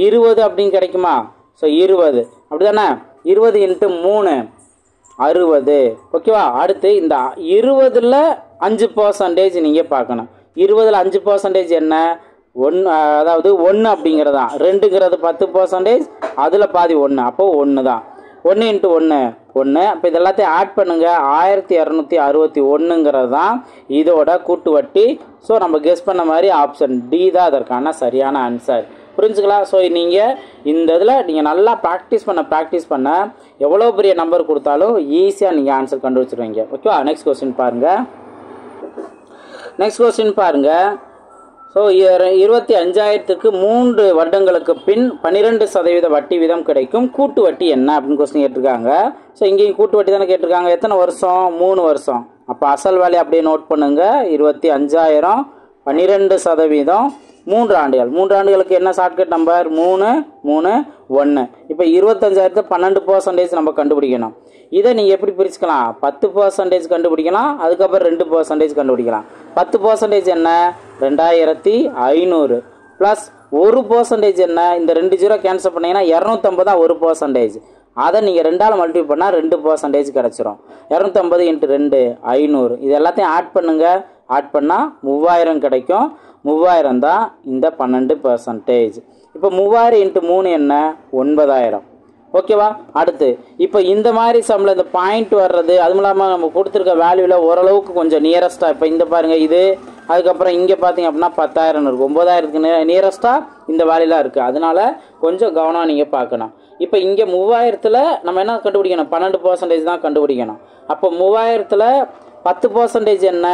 20 அப்படின்னு கிடைக்குமா? ஸோ 20 அப்படி தானே? 20 × 3 60. ஓகேவா? அடுத்து இந்த 20ல் 5% நீங்கள் பார்க்கணும். 20ல் 5% என்ன? 1, அதாவது 1 அப்படிங்கிறதா. 2ங்கிறது 10%, அதில் பாதி 1. அப்போது 1 தான். 1 × 1 1. அப்போ இது எல்லாத்தையும் ஆட் பண்ணுங்கள். 1261ங்கிறது தான் இதோட கூட்டு வட்டி. ஸோ நம்ம கெஸ் பண்ண மாதிரி ஆப்ஷன் டி தான் அதற்கான சரியான ஆன்சர். புரிஞ்சுக்கலாம்? ஸோ நீங்கள் இந்த இதில் நீங்கள் நல்லா ப்ராக்டிஸ் பண்ண எவ்வளோ பெரிய நம்பர் கொடுத்தாலும் ஈஸியாக நீங்கள் ஆன்சர் கண்டுபிடிச்சிருவீங்க. ஓகேவா? நெக்ஸ்ட் கொஸ்டின் பாருங்கள். ஸோ 25,000க்கு 3 வருடங்களுக்கு பின் 12% வட்டி வீதம் கிடைக்கும். கூட்டு வட்டி என்ன அப்படின்னு கொஸ்டின் கேட்டிருக்காங்க. ஸோ இங்கேயும் கூட்டு வட்டி தானே கேட்டிருக்காங்க. எத்தனை வருஷம்? 3 வருஷம். அப்போ அசல் வேலையை அப்படியே நோட் பண்ணுங்க. 25,000 12% 3 ஆண்டுகள். 3 ஆண்டுகளுக்கு என்ன ஷார்ட்கட் நம்பர்? 3, 3, 1. இப்போ 25,000 12% நம்ம கண்டுபிடிக்கணும். இதை நீங்கள் எப்படி பிரிச்சுக்கலாம்? 10% கண்டுபிடிக்கலாம். அதுக்கப்புறம் 2% கண்டுபிடிக்கலாம். 10% என்ன? 2,500 ப்ளஸ் 1% என்ன? இந்த 2 0 கேன்சல் பண்ணிங்கன்னா 250 தான் 1%. அதை நீங்கள் 2ஆல் மல்டிப்ளை பண்ணால் 2% கிடச்சிரும். 250 × 2 500. இது எல்லாத்தையும் ஆட் பண்ணுங்கள். ஆட் பண்ணால் 3000 கிடைக்கும். 3000 தான் இந்த 12%. இப்போ 3000 × 3 என்ன? 9000. ஓகேவா? அடுத்து இப்போ இந்த மாதிரி சம்மில் இந்த பாயிண்ட் வர்றது, அதுவும் இல்லாமல் நம்ம கொடுத்துருக்க வேல்யூவில் ஓரளவுக்கு கொஞ்சம் நியரஸ்ட்டாக, இப்போ இந்த பாருங்கள் இது, அதுக்கப்புறம் இங்கே பார்த்தீங்க அப்படின்னா 10,000 இருக்குது. 9000க்கு நியரஸ்ட்டாக இந்த வேல்யூலாம் இருக்குது. அதனால கொஞ்சம் கவனம் நீங்கள் பார்க்கணும். இப்போ இங்கே 3000ல் நம்ம என்ன கண்டுபிடிக்கணும்? 12% தான் கண்டுபிடிக்கணும். அப்போ 3000ல் 10% என்ன?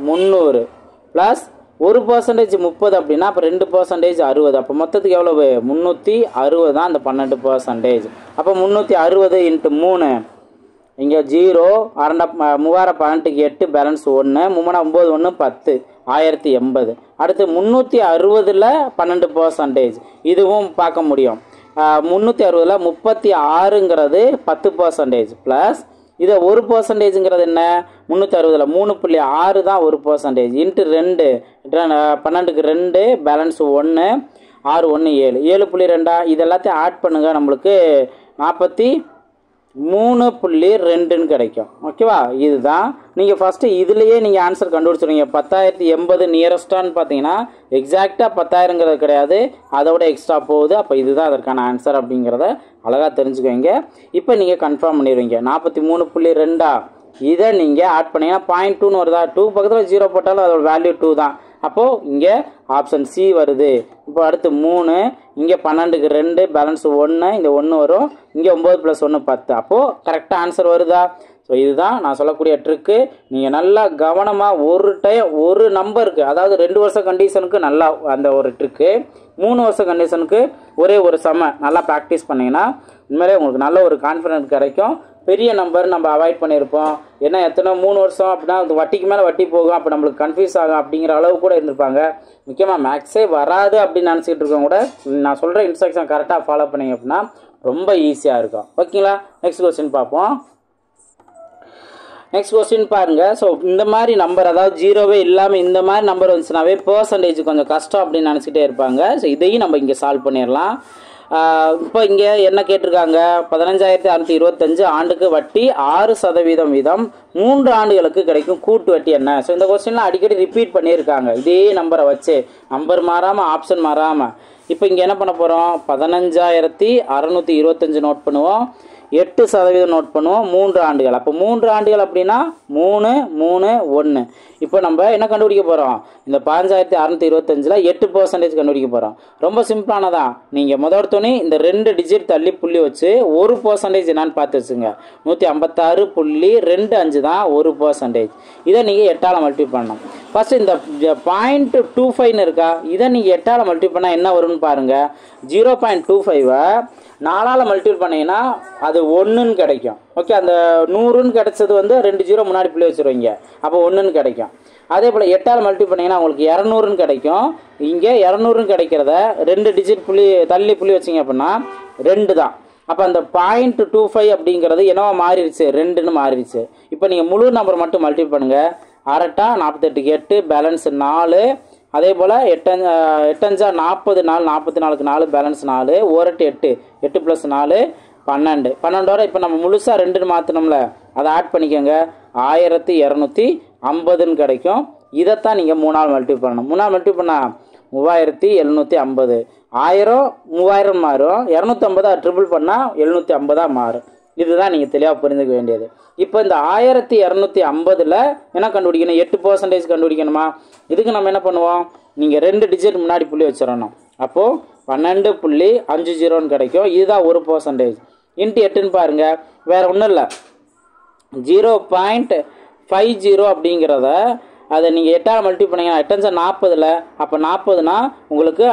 300 ப்ளஸ் 1% 30 அப்படின்னா அப்போ 2% 60. அப்போ மொத்தத்துக்கு எவ்வளவு? 360 தான் அந்த 12%. அப்போ 360 × 3 இங்கே 0 3018 8 பேலன்ஸ் 1 3 9 1 10 1080. அடுத்து 360ல் 12%. இதுவும் பார்க்க முடியும். 360ல் 36ங்கிறது 10% ப்ளஸ் இதை 1%ங்கிறது என்ன? 360ல் 3.6 தான் 1% இன்ட்டு 2 12க்கு 2 பேலன்ஸ் 1 6 1 7 7.2. இது எல்லாத்தையும் ஆட் பண்ணுங்கள். நம்மளுக்கு 43.2ன்னு கிடைக்கும். ஓகேவா? இதுதான் நீங்கள் ஃபஸ்ட்டு இதுலேயே நீங்கள் ஆன்சர் கண்டுபிடிச்சிருங்க. 10,080 நியரஸ்டான்னு பார்த்தீங்கன்னா எக்ஸாக்டாக 10,000ங்கிறது கிடையாது, அதோட எக்ஸ்ட்ரா போகுது. அப்போ இதுதான் அதற்கான ஆன்சர் அப்படிங்கிறத அழகாக தெரிஞ்சுக்கோங்க. இப்போ நீங்கள் கன்ஃபார்ம் பண்ணிடுவீங்க. 43.2 இதை நீங்கள் ஆட் பண்ணிங்கன்னா 0.2ன்னு வருதா? 2 பக்கத்தில் 0 போட்டாலும் அதோட வேல்யூ 2 தான். அப்போது இங்கே ஆப்ஷன் சி வருது. இப்போ அடுத்து 3 இங்கே 12க்கு 2 பேலன்ஸ் 1 இந்த 1 வரும். இங்கே 9 + 1 10. அப்போது கரெக்டாக ஆன்சர் வருதா? ஸோ இதுதான் நான் சொல்லக்கூடிய ட்ரிக்கு. நீங்கள் நல்லா கவனமாக ஒரு நம்பருக்கு, அதாவது 2 வருஷ கண்டிஷனுக்கு நல்லா அந்த ஒரு ட்ரிக்கு, 3 வருஷ கண்டிஷனுக்கு ஒரே ஒரு சம நல்லா ப்ராக்டிஸ் பண்ணிங்கன்னா உண்மையிலே உங்களுக்கு நல்ல ஒரு கான்ஃபிடென்ட் கிடைக்கும். பெரிய நம்பர் நம்ம அவாய்ட் பண்ணியிருப்போம். ஏன்னா எத்தனை 3 வருஷம் அப்படின்னா அது வட்டிக்கு மேலே வட்டி போகும், அப்போ நம்மளுக்கு கன்ஃபியூஸ் ஆகும் அப்படிங்கிற அளவு கூட இருந்திருப்பாங்க. முக்கியமாக மேக்ஸே வராது அப்படின்னு நினச்சிக்கிட்டு இருக்கவங்க கூட நான் சொல்கிற இன்ஸ்ட்ரக்ஷன் கரெக்டாக ஃபாலோ பண்ணிங்க அப்படின்னா ரொம்ப ஈஸியாக இருக்கும். ஓகேங்களா? நெக்ஸ்ட் கொஸ்டின் பார்ப்போம். நெக்ஸ்ட் கொஸ்டின் பாருங்கள். ஸோ இந்த மாதிரி நம்பர், அதாவது ஜீரோவே இல்லாமல் இந்த மாதிரி நம்பர் வந்துச்சுனாவே பெர்சன்டேஜ் கொஞ்சம் கஷ்டம் அப்படின்னு நினச்சிக்கிட்டே இருப்பாங்க. ஸோ இதையும் நம்ம இங்கே சால்வ் பண்ணிடலாம். இப்போ இங்கே என்ன கேட்டிருக்காங்க? 15,625 ஆண்டுக்கு வட்டி 6% வீதம் 3 ஆண்டுகளுக்கு கிடைக்கும் கூட்டு வட்டி என்ன? ஸோ இந்த கொஸ்டின்லாம் அடிக்கடி ரிப்பீட் பண்ணியிருக்காங்க இதே நம்பரை வச்சு, நம்பர் மாறாமல் ஆப்ஷன் மாறாமல். இப்போ இங்கே என்ன பண்ண போகிறோம்? 15,625 நோட் பண்ணுவோம், 8% நோட் பண்ணுவோம், 3 ஆண்டுகள். அப்போ 3 ஆண்டுகள் அப்படின்னா 3 3 1. இப்போ நம்ம என்ன கண்டுபிடிக்க போகிறோம்? இந்த 15,625ல் 8% கண்டுபிடிக்க போகிறோம். ரொம்ப சிம்பிளானதான். நீங்கள் முதற்தோனே இந்த 2 டிஜிட் தள்ளி புள்ளி வச்சு 1% என்னன்னு பார்த்து வச்சுங்க. 156.25 தான் 1%. இதை நீங்கள் 8ஆல் மல்டிப்ளை பண்ணணும். ஃபஸ்ட்டு இந்த 0.25ன்னு இருக்கா, இதை நீங்கள் 8ஆல் மல்டிப்ளை பண்ணால் என்ன வரும்னு பாருங்கள். 0.25 4ஆல் மல்டிப்ளை பண்ணிங்கன்னா அது 1ன்னு கிடைக்கும். ஓகே, அந்த 100ன்னு கிடைச்சது வந்து 2 0 முன்னாடி புள்ளி வச்சுருவீங்க, அப்போ 1ன்னு கிடைக்கும். அதே போல் 8ஆல் மல்டிப்ளை பண்ணிங்கன்னா உங்களுக்கு 200ன்னு கிடைக்கும். இங்கே 200ன்னு கிடைக்கிறத 2 டிஜிட் புள்ளி தள்ளி புள்ளி வச்சிங்க அப்படின்னா 2 தான். அப்போ அந்த 0.25 அப்படிங்கிறது என்னவோ மாறிடுச்சு, 2ன்னு மாறிடுச்சு. இப்போ நீங்கள் முழு நம்பர் மட்டும் மல்டிப்ளை பண்ணுங்கள். 8 48க்கு 8 பேலன்ஸ் 4. அதே போல் 8 8 40 4 44க்கு 4 பேலன்ஸ் 4 1 8 8 + 4 12 12 இப்போ நம்ம முழுசாக 2ன்னு மாற்றினோம்ல, அதை ஆட் பண்ணிக்கோங்க. 1250ன்னு கிடைக்கும். இதைத்தான் நீங்கள் 3ஆல் மல்டிப்ளை பண்ணணும். 3ஆல் மல்டிப்ளை பண்ணால் 3750. 1000 3000 மாறும், 250 ட்ரிபிள் பண்ணால் 750 மாறும். இதுதான் நீங்கள் தெளிவாக புரிந்துக்க வேண்டியது. இப்போ இந்த 1250ல் என்ன கண்டுபிடிக்கணும்? 8% கண்டுபிடிக்கணுமா? இதுக்கு நம்ம என்ன பண்ணுவோம்? நீங்கள் 2 டிஜிட் முன்னாடி புள்ளி வச்சிடணும். அப்போது 12.50ன்னு கிடைக்கும். இதுதான் 1%. இன்ட்டு 8ன்னு பாருங்கள், வேறு ஒன்றும் இல்லை, 0.50 அப்படிங்கிறத அதை நீங்கள் 8ஆல் மல்டிப்ளை பண்ணிங்கன்னா 8 40ல், அப்போ 40னா உங்களுக்கு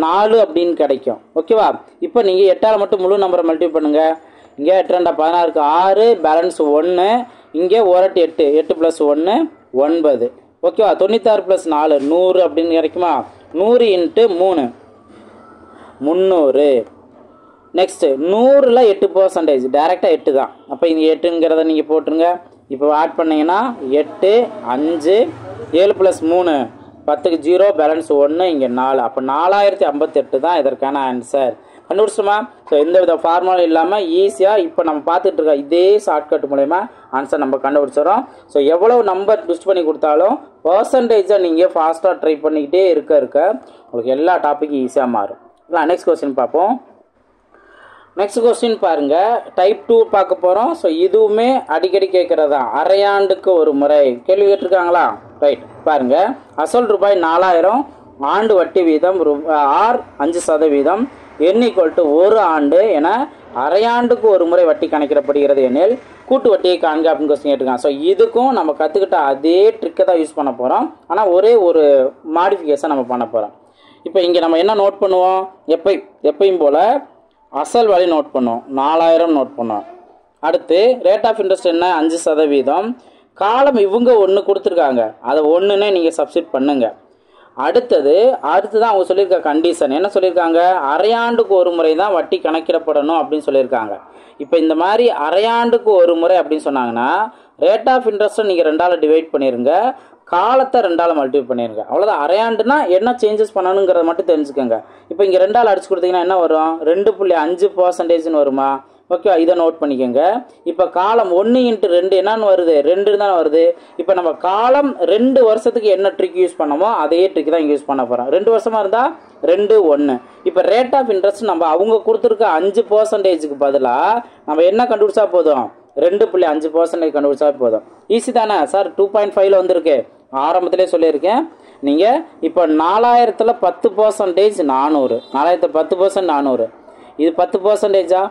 4 அப்படின்னு கிடைக்கும். ஓகேவா? இப்போ நீங்கள் 8ஆல் மட்டும் முழு நம்பரை மல்டிப்ளை பண்ணுங்கள். இங்கே 8 2 16க்கு 6 பேலன்ஸ் 1. இங்கே 1 8 8 + 1 9. ஓகேவா? 96 + 4 100 அப்படின்னு கிடைக்குமா? 100 × 3 300. நெக்ஸ்ட்டு 100ல் 8% டேரெக்டாக 8 தான். அப்போ இங்கே 8ங்கிறத நீங்கள் போட்டுருங்க. இப்போ ஆட் பண்ணிங்கன்னா 8 5 7 + 3 10க்கு 0 பேலன்ஸ் 1 இங்கே 4. அப்போ 4058 தான் இதற்கான ஆன்சர். கண்டுபிடிச்சோமா? ஸோ எந்த வித ஃபார்முலும் இல்லாமல் ஈஸியாக இப்போ நம்ம பார்த்துட்டு இருக்க இதே ஷார்ட்கட் மூலயமா ஆன்சர் நம்ம கண்டுபிடிச்சிடறோம். ஸோ எவ்வளோ நம்பர் ட்விஸ்ட் பண்ணி கொடுத்தாலும் பர்சன்டேஜை நீங்கள் ஃபாஸ்ட்டாக ட்ரை பண்ணிக்கிட்டே இருக்க உங்களுக்கு எல்லா டாப்பிக்கும் ஈஸியாக மாறும். இல்லை, நெக்ஸ்ட் கொஸ்டின் பார்ப்போம். நெக்ஸ்ட் கொஸ்டின் பாருங்க, டைப் 2 பார்க்க போகிறோம். ஸோ இதுவுமே அடிக்கடி கேட்குறதா, அரையாண்டுக்கு ஒரு முறை கேள்வி கேட்டிருக்காங்களா? ரைட், பாருங்க, அசல் ரூபாய் 4000, ஆண்டு வட்டி வீதம் R 5%, n = 1 ஆண்டு என அரையாண்டுக்கு ஒரு முறை வட்டி கணக்கிடப்படுகிறது எனில் கூட்டு வட்டியை காண்க அப்படின்னு கொஸ்டின் கேட்டிருக்காங்க. ஸோ இதுக்கும் நம்ம கற்றுக்கிட்ட அதே ட்ரிக்கை தான் யூஸ் பண்ண போகிறோம். ஆனால் ஒரே ஒரு மாடிஃபிகேஷன் நம்ம பண்ண போகிறோம். இப்போ இங்கே நம்ம என்ன நோட் பண்ணுவோம்? எப்பயும் போல் அசல் வேல்யூ நோட் பண்ணுவோம், 4000 நோட் பண்ணுவோம். அடுத்து ரேட் ஆஃப் இன்ட்ரெஸ்ட் என்ன? 5%. காலம் இவங்க 1 கொடுத்துருக்காங்க, அதை 1ன்னு நீங்கள் சப்ஸ்டிட் பண்ணுங்க. அடுத்து தான் அவங்க சொல்லியிருக்க கண்டிஷன் என்ன சொல்லியிருக்காங்க? அரையாண்டுக்கு ஒரு முறை தான் வட்டி கணக்கிடப்படணும் அப்படின்னு சொல்லியிருக்காங்க. இப்போ இந்த மாதிரி அரையாண்டுக்கு ஒரு முறை அப்படின்னு சொன்னாங்கன்னா ரேட் ஆஃப் இன்ட்ரெஸ்ட்டை நீங்கள் 2ஆல் டிவைட் பண்ணிடுங்க, காலத்தை 2ஆல் மல்டிப்ளை பண்ணிடுங்க. அவ்வளோதான். அரையாண்டுனா என்ன சேஞ்சஸ் பண்ணணுங்கிறத மட்டும் தெரிஞ்சுக்கோங்க. இப்போ இங்கே 2ஆல் அடிச்சு கொடுத்தீங்கன்னா என்ன வரும்? 2.5% வருமா? ஓகே, இதை நோட் பண்ணிக்கோங்க. இப்போ காலம் 1 × 2 என்னன்னு வருது? 2 தானே வருது. இப்போ நம்ம காலம் 2 வருஷத்துக்கு என்ன ட்ரிக் யூஸ் பண்ணமோ அதே ட்ரிக் தான் யூஸ் பண்ண போகிறோம். 2 வருஷமாக இருந்தால் 2, 1. இப்போ ரேட் ஆஃப் இன்ட்ரெஸ்ட் நம்ம அவங்க கொடுத்துருக்க 5%க்கு பதிலாக நம்ம என்ன கண்டுபிடிச்சா போதும்? 2.5% கண்டுபிடிச்சா போதும். ஈஸி தானே சார்? 2.5ல் வந்திருக்கு, ஆரம்பத்திலே சொல்லியிருக்கேன். நீங்கள் இப்போ 4000ல் 10% 400, 4000 10% 400, இது 10%.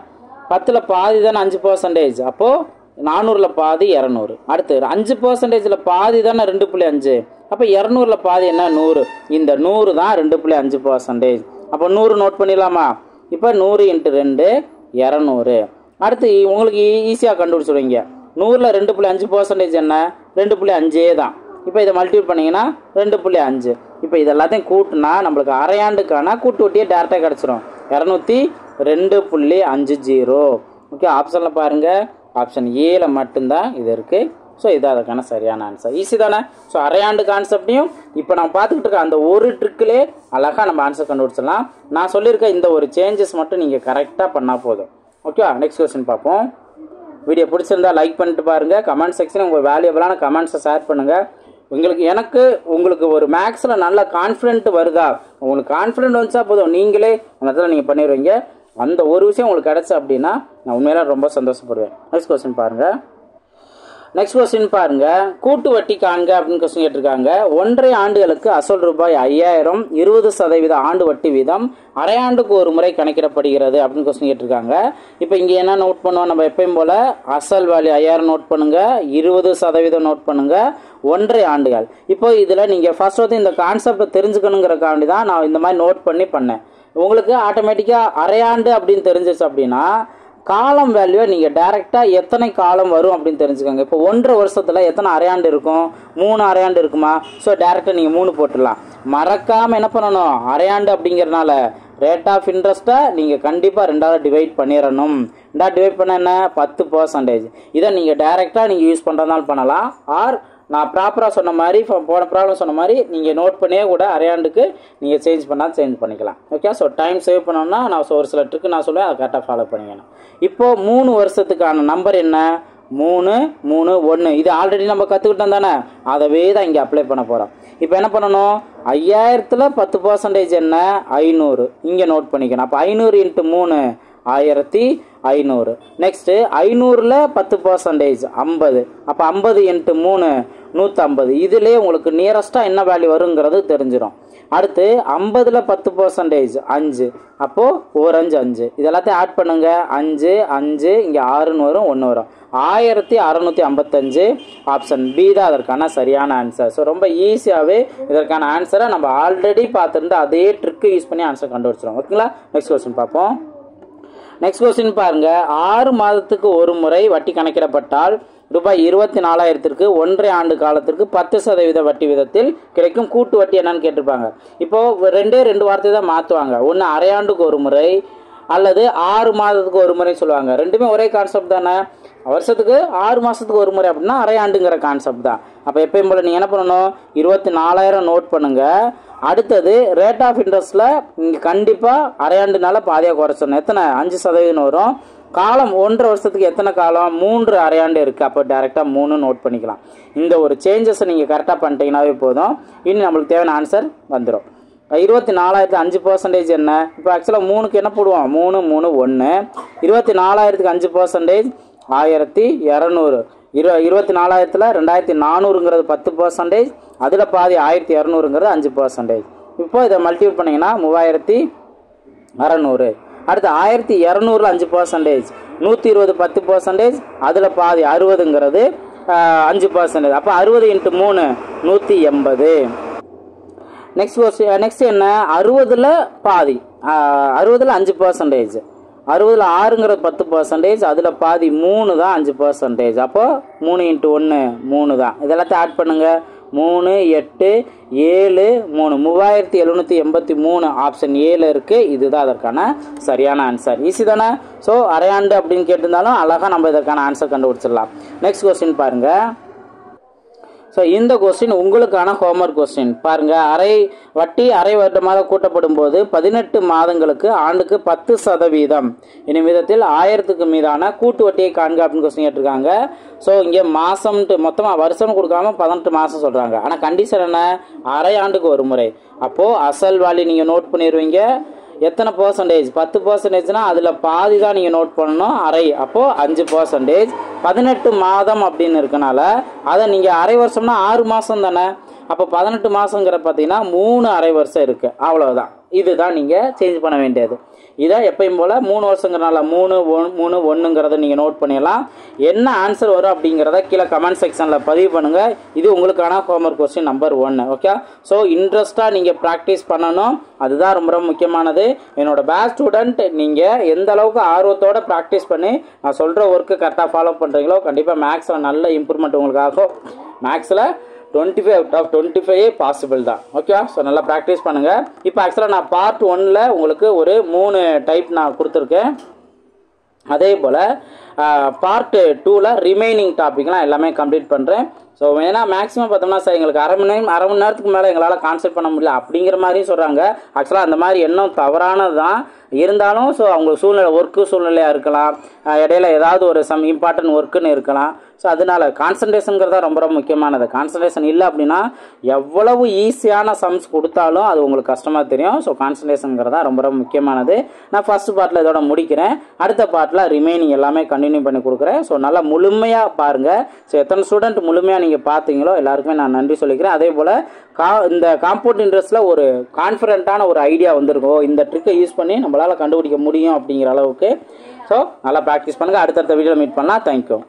10ல் பாதி தானே 5%, அப்போது 400ல் பாதி 200. அடுத்து 5%ல் பாதி தானே 2.5, அப்போ 200ல் பாதி என்ன? 100. இந்த 100 தான் 2.5%. அப்போ 100 நோட் பண்ணிடலாமா? இப்போ 100 × 2 200. அடுத்து உங்களுக்கு ஈஸியாக கண்டுபிடிச்சிடுவீங்க. 100ல் 2.5% என்ன? 2.5 தான். இப்போ இதை மல்டிபிள் பண்ணிங்கன்னா 2.5. இப்போ இது எல்லாத்தையும் கூட்டினா நம்மளுக்கு அரையாண்டுக்கான கூட்டு வட்டியே டேரெக்டாக கிடச்சிரும், 202.50. ஓகே, ஆப்ஷனில் பாருங்கள், ஆப்ஷன் ஏல மட்டும்தான் இது இருக்குது. ஸோ இது அதுக்கான சரியான ஆன்சர். ஈஸி தானே? ஸோ அரையாண்டு கான்செப்டையும் இப்போ நம்ம பார்த்துக்கிட்டு இருக்க அந்த ஒரு ட்ரிக்கிலே அழகாக நம்ம ஆன்சர் கண்டுபிடிச்சிடலாம். நான் சொல்லியிருக்க இந்த ஒரு சேஞ்சஸ் மட்டும் நீங்கள் கரெக்டாக பண்ணால் போதும். ஓகே, நெக்ஸ்ட் கொஸ்டின் பார்ப்போம். வீடியோ பிடிச்சிருந்தா லைக் பண்ணிட்டு பாருங்கள். கமெண்ட் செக்ஷனில் உங்கள் வேல்யூபிளான கமெண்ட்ஸை ஷேர் பண்ணுங்கள். உங்களுக்கு ஒரு மேக்ஸில் நல்ல கான்ஃபிடென்ட் வருதா? உங்களுக்கு கான்ஃபிடென்ட் வந்துச்சா போதும், நீங்களே அந்த இடத்துல நீங்கள் பண்ணிடுவீங்க. அந்த ஒரு விஷயம் உங்களுக்கு கிடச்சா அப்படின்னா நான் உண்மையில ரொம்ப சந்தோஷப்படுவேன். நெக்ஸ்ட் கொஸ்டின் பாருங்கள். கூட்டு வட்டி காண்க அப்படின்னு கொஸ்டின் கேட்டிருக்காங்க. 1.5 ஆண்டுகளுக்கு அசல் ரூபாய் 5000, 20% ஆண்டு வட்டி வீதம் அரையாண்டுக்கு ஒரு முறை கணக்கிடப்படுகிறது அப்படின்னு கொஸ்டின் கேட்டிருக்காங்க. இப்போ இங்கே என்ன நோட் பண்ணுவோம்? நம்ம எப்பயும் போல் அசல் வேல்யூ 5000 நோட் பண்ணுங்க, 20% நோட் பண்ணுங்க, 1.5 ஆண்டுகள். இப்போ இதில் நீங்கள் ஃபர்ஸ்ட் இந்த கான்செப்டை தெரிஞ்சுக்கணுங்கிறக்காண்டி தான் நான் இந்த மாதிரி நோட் பண்ணேன். உங்களுக்கு ஆட்டோமேட்டிக்காக அரையாண்டு அப்படின்னு தெரிஞ்சிச்சு அப்படின்னா காலம் வேல்யூவை நீங்கள் டைரெக்டாக எத்தனை காலம் வரும் அப்படின்னு தெரிஞ்சுக்கோங்க. இப்போ 1.5 வருஷத்தில் எத்தனை அரையாண்டு இருக்கும்? 3 அரையாண்டு இருக்குமா? ஸோ டைரெக்டாக நீங்கள் 3 போட்டுடலாம். மறக்காமல் என்ன பண்ணணும்? அரையாண்டு அப்படிங்கிறனால ரேட் ஆஃப் இன்ட்ரெஸ்ட்டை நீங்கள் கண்டிப்பாக 2ஆல் டிவைட் பண்ணிடணும். 2ஆல் டிவைட் பண்ண என்ன? 10%. இதை நீங்கள் டைரெக்டாக நீங்கள் யூஸ் பண்ணுறதுனால பண்ணலாம். ஆர் நான் ப்ராப்பராக சொன்ன மாதிரி போன ப்ராப்ளம் சொன்ன மாதிரி நீங்கள் நோட் பண்ணியே கூட அரையாண்டுக்கு நீங்கள் சேஞ்ச் பண்ணால் சேஞ்ச் பண்ணிக்கலாம். ஓகே, ஸோ டைம் சேவ் பண்ணோம்னா நான் ஒரு சில ட்ரிக்கு நான் சொல்லுவேன், அதை கரெக்டாக ஃபாலோ பண்ணிக்கணும். இப்போது 3 வருஷத்துக்கான நம்பர் என்ன? 3, 3, 1. இது ஆல்ரெடி நம்ம கற்றுக்கிட்டோம் தானே, அதவே தான் இங்கே அப்ளை பண்ண போகிறோம். இப்போ என்ன பண்ணணும்? 5000ல் 10% என்ன? 500. இங்கே நோட் பண்ணிக்கணும். அப்போ 500 × 3 1500. நெக்ஸ்ட்டு 500ல் 10% 50. அப்போ 50 × 3 150. இதுலேயே உங்களுக்கு நியரஸ்ட்டாக என்ன வேல்யூ வருங்கிறது தெரிஞ்சிடும். அடுத்து 50ல் 10% 5. அப்போது 4 5 5. இது எல்லாத்தையும் ஆட் பண்ணுங்க. 5 5 இங்கே 6ன்னு வரும், 1 வரும். 1655. ஆப்ஷன் பி தான் அதற்கான சரியான ஆன்சர். ஸோ ரொம்ப ஈஸியாகவே இதற்கான ஆன்சரை நம்ம ஆல்ரெடி பார்த்துருந்து அதே ட்ரிக்கு யூஸ் பண்ணி ஆன்சர் கண்டுபிடிச்சிடும். ஓகேங்களா? நெக்ஸ்ட் கொஸ்டின் பார்ப்போம். நெக்ஸ்ட் கொஸ்டின் பாருங்க. 6 மாதத்துக்கு ஒரு முறை வட்டி கணக்கிடப்பட்டால் ரூபாய் 24,000க்கு 1.5 ஆண்டு காலத்திற்கு 10% வட்டி விதத்தில் கிடைக்கும் கூட்டு வட்டி என்னன்னு கேட்டிருப்பாங்க. இப்போ 2 வார்த்தை தான் மாற்றுவாங்க. ஒன்று அரையாண்டுக்கு ஒரு முறை அல்லது 6 மாதத்துக்கு ஒரு முறை சொல்லுவாங்க. ரெண்டுமே ஒரே கான்செப்ட் தானே. வருஷத்துக்கு 6 மாதத்துக்கு ஒரு முறை அப்படின்னா அரையாண்டுங்கிற கான்செப்ட் தான். அப்போ எப்பயும் போல் நீங்கள் என்ன பண்ணணும், 24,000 நோட் பண்ணுங்கள். அடுத்தது ரேட் ஆஃப் இன்ட்ரெஸ்ட்டில் நீங்கள் கண்டிப்பாக அரையாண்டுனால பாதியாக குறைச்சிடணும். எத்தனை? 5% வரும். காலம் 1.5 வருஷத்துக்கு எத்தனை காலம்? 3 அரையாண்டு இருக்குது. அப்போ டேரெக்டாக 3 நோட் பண்ணிக்கலாம். இந்த ஒரு சேஞ்சஸை நீங்கள் கரெக்டாக பண்ணிட்டீங்கன்னாவே போதும். இன்னும் நம்மளுக்கு தேவையான ஆன்சர் வந்துடும். 24,000 5% என்ன? இப்போ ஆக்சுவலாக 3க்கு என்ன போடுவோம்? 3 3 1. 24,000க்கு 5% 1200. 24,000ல் 2,400ங்கிறது 10%, அதில் பாதி 1,200ங்கிறது 5%. இப்போ இதை மல்டிபிள் பண்ணிங்கன்னா 3,600. அடுத்து 1,200ல் 5%, 120 10%, அதில் பாதி 60ங்கிறது 5%. அப்போ 60 × 3 180. நெக்ஸ்ட் என்ன? 60ல் பாதி, 60ல் 5%, 60ல் 6ங்கிறது 10%, அதில் பாதி 3 தான் 5%. அப்போ 3 × 1 3 தான். இதெல்லாத்தையும் ஆட் பண்ணுங்கள். 3 8 7 3 3783. ஆப்ஷன் ஏல இருக்குது. இதுதான் அதற்கான சரியான ஆன்சர். ஈஸி தானே? ஸோ அரையாண்டு அப்படின்னு கேட்டிருந்தாலும் அழகாக நம்ம இதற்கான ஆன்சர் கண்டுபிடிச்சிடலாம். நெக்ஸ்ட் கொஸ்டின் பாருங்கள். ஸோ இந்த கொஸ்டின் உங்களுக்கான ஹோம்ஒர்க் கொஸ்டின் பாருங்கள். வட்டி அரை வருடமாக கூட்டப்படும் போது 18 மாதங்களுக்கு ஆண்டுக்கு 10% என்னும் விதத்தில் 1000க்கு மீதான கூட்டு வட்டியை காண்க அப்படின்னு கொஸ்டின் கேட்டிருக்காங்க. ஸோ இங்கே மாதம்ட்டு மொத்தமாக வருஷம் கொடுக்காம 18 மாதம் சொல்கிறாங்க. ஆனால் கண்டிஷன் என்ன? அரை ஆண்டுக்கு ஒரு முறை. அப்போது அசல் வேல்யூ நீங்கள் நோட் பண்ணிடுவீங்க. எத்தனை %? 10%னா அதில் பாதி தான் நீங்கள் நோட் பண்ணணும், அரை. அப்போது 5%. 18 மாதம் அப்படின்னு இருக்கனால அதை நீங்கள் அரை வருஷம்னா 6 மாதம் தானே. அப்போ 18 மாதங்கிற பார்த்தீங்கன்னா 3 அரை வருஷம் இருக்குது. அவ்வளோதான். இதுதான் நீங்கள் சேஞ்ச் பண்ண வேண்டியது. இதை எப்பயும் போல் 3 வருஷங்கிறனால 3 3 1ங்கிறத நீங்கள் நோட் பண்ணிடலாம். என்ன ஆன்சர் வரும் அப்படிங்கிறத கீழே கமெண்ட் செக்ஷனில் பதிவு பண்ணுங்கள். இது உங்களுக்கான homework question number 1. Okay. So இன்ட்ரெஸ்ட்டாக நீங்கள் ப்ராக்டிஸ் பண்ணணும். அதுதான் ரொம்ப ரொம்ப முக்கியமானது. என்னோடய பேட்ச் ஸ்டூடெண்ட் நீங்கள் எந்த அளவுக்கு ஆர்வத்தோடு ப்ராக்டிஸ் பண்ணி நான் சொல்கிற ஒர்க்கு கரெக்டாக ஃபாலோ பண்ணுறீங்களோ கண்டிப்பாக மேக்ஸில் நல்ல இம்ப்ரூவ்மெண்ட் உங்களுக்கு ஆகும். மேக்ஸில் 25 out of 25 பாசிபிள் தான். ஓகே. ஸோ நல்லா ப்ராக்டிஸ் பண்ணுங்கள். இப்போ ஆக்சுவலாக நான் பார்ட் 1ல் உங்களுக்கு ஒரு 3 டைப் நான் கொடுத்துருக்கேன். அதே போல் பார்ட் 2ல் ரிமைனிங் டாப்பிக்லாம் எல்லாமே கம்ப்ளீட் பண்ணுறேன். ஸோ ஏன்னா மேக்ஸிமம் பார்த்தோம்னா சார் எங்களுக்கு அரை மணி நேரத்துக்கு மேலே எங்களால் கான்சென்ட்ரேட் பண்ண முடியல அப்படிங்கிற மாதிரியும் சொல்கிறாங்க. ஆக்சுவலாக அந்த மாதிரி எண்ணம் தவறானது தான். இருந்தாலும் ஸோ அவங்களுக்கு ஒர்க்கு சூழ்நிலையாக இருக்கலாம், இடையில ஏதாவது ஒரு இம்பார்ட்டன்ட் ஒர்க்குன்னு இருக்கலாம். ஸோ அதனால கான்சன்ட்ரேஷனுங்கிறதா ரொம்ப ரொம்ப முக்கியமானது. கான்சன்ட்ரேஷன் இல்லை அப்படின்னா எவ்வளவு ஈஸியான சம்ஸ் கொடுத்தாலும் அது உங்களுக்கு கஷ்டமாக தெரியும். ஸோ கான்சன்ட்ரேஷனுங்கிறதா ரொம்ப ரொம்ப முக்கியமானது. நான் ஃபர்ஸ்ட் பார்ட்டில் இதோட முடிக்கிறேன். அடுத்த பார்ட்டில் ரிமைனிங் எல்லாமே கண்டினியூ பண்ணி கொடுக்குறேன். ஸோ நல்லா முழுமையாக பாருங்கள். ஸோ எத்தனை ஸ்டூடெண்ட் முழுமையாக நீங்கள் பார்த்தீங்களோ எல்லாருக்குமே நான் நன்றி சொல்லிக்கிறேன். அதே போல் இந்த காம்பவுண்ட் இன்ட்ரெஸ்ட்டில் ஒரு கான்ஃபிடென்ட்டான ஒரு ஐடியா வந்திருக்கும். இந்த ட்ரிக்கை யூஸ் பண்ணி நம்மளால் கண்டுபிடிக்க முடியும் அப்படிங்கிற அளவுக்கு. ஸோ நல்லா ப்ராக்டிஸ் பண்ணுங்கள். அடுத்தடுத்த வீடியோவில் மீட் பண்ணலாம். தேங்க்யூ.